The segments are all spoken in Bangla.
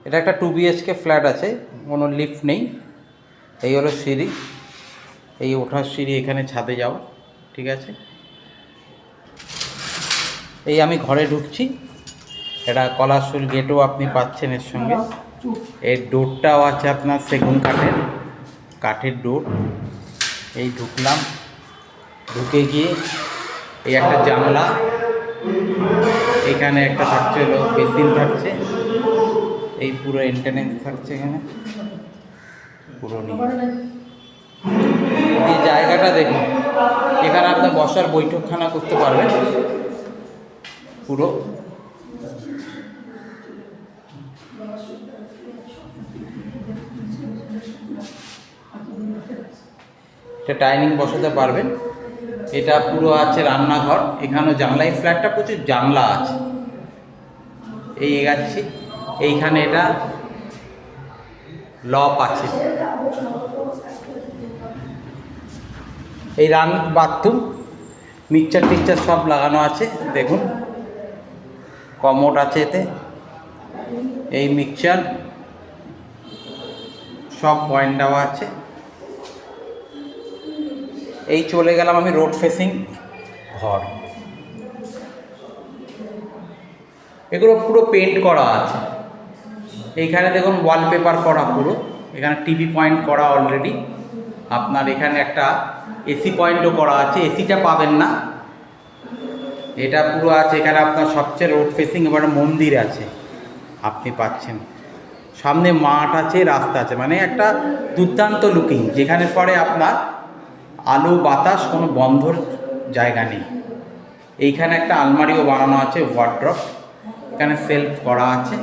এটা একটা 2 BHK ফ্ল্যাট আছে, কোনো লিফট নেই। এই হলো সিঁড়ি, এই ওঠার সিঁড়ি, এখানে ছাদে যাও, ঠিক আছে। এই আমি ঘরে ঢুকছি, এটা কলারশুল গেটও আপনি পাচ্ছেন এর সঙ্গে। এর ডোরটাও আছে আপনার সেগুন কাঠের ডোর। এই ঢুকলাম, ঢুকে গিয়ে এই একটা জানলা, এখানে একটা থাকছে হলো বেসিন থাকছে, এই পুরো এন্ট্রান্স থাকছে এখানে পুরো নিয়ে। এই জায়গাটা দেখুন, এখানে আপনার বসার বৈঠকখানা করতে পারবেন পুরো। এটা ডাইনিং বসাতে পারবেন। এটা পুরো আছে রান্নাঘর, এখানেও জানলা, এই ফ্ল্যাটটা প্রচুর জানলা আছে। এই এগাচ্ছি, এইখানে এটা লক আছে। এই বাথরুম, মিক্সচার টিক্সচার সব লাগানো আছে দেখুন, কমোড আছে এতে। এই মিক্সচার সব পয়েন্ট দেওয়া আছে। এই চলে গেলাম আমি রোড ফেসিং ঘর। এগুলো পুরো পেন্ট করা আছে। এইখানে দেখুন ওয়ালপেপার করা পুরো, এখানে টিভি পয়েন্ট করা অলরেডি। আপনার এখানে একটা এসি পয়েন্টও করা আছে, এসিটা পাবেন না, এটা পুরো আছে। এখানে আপনার সবচেয়ে রোড ফেসিং এবার মন্দির আছে আপনি পাচ্ছেন, সামনে মাঠ আছে, রাস্তা আছে, মানে একটা দুর্দান্ত লুকিং, যেখানে পরে আপনার আলো বাতাস কোনো বন্ধর জায়গা নেই। এইখানে একটা আলমারিও বানানো আছে, ওয়ার্ড্রপ, এখানে সেলফ করা আছে।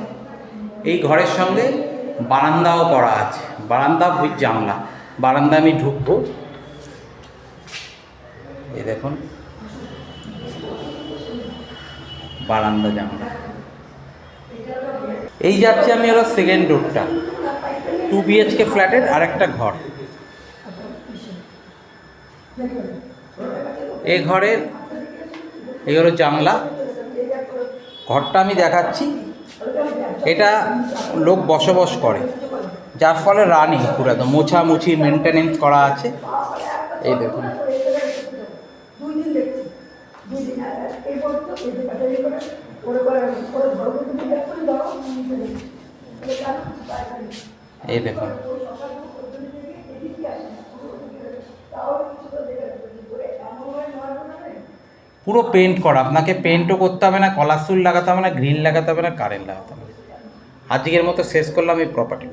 এই ঘরের সঙ্গে বারান্দাও করা আছে, বারান্দা উইথ জানলা। বারান্দা আমি ঢুকবো, এই দেখুন বারান্দা জানলা। এই যাচ্ছি আমি হলো সেকেন্ড ডোরটা, 2 BHK ফ্ল্যাটের আরেকটা ঘর। এই ঘরের এই হলো জানলা, ঘরটা আমি দেখাচ্ছি। এটা লোক বসবাস করে, যার ফলে রানিং পুরো একদম মোছামুছি মেনটেনেন্স করা আছে। এই দেখুন, এই দেখুন পুরো পেন্ট করা। আপনাকে পেন্টও করতে হবে না, কলারশুল লাগাতে হবে না, গ্রিল লাগাতে হবে না, কারেন্ট লাগাতে হবে না। আজকের মতো শেষ করলাম এই প্রপার্টি।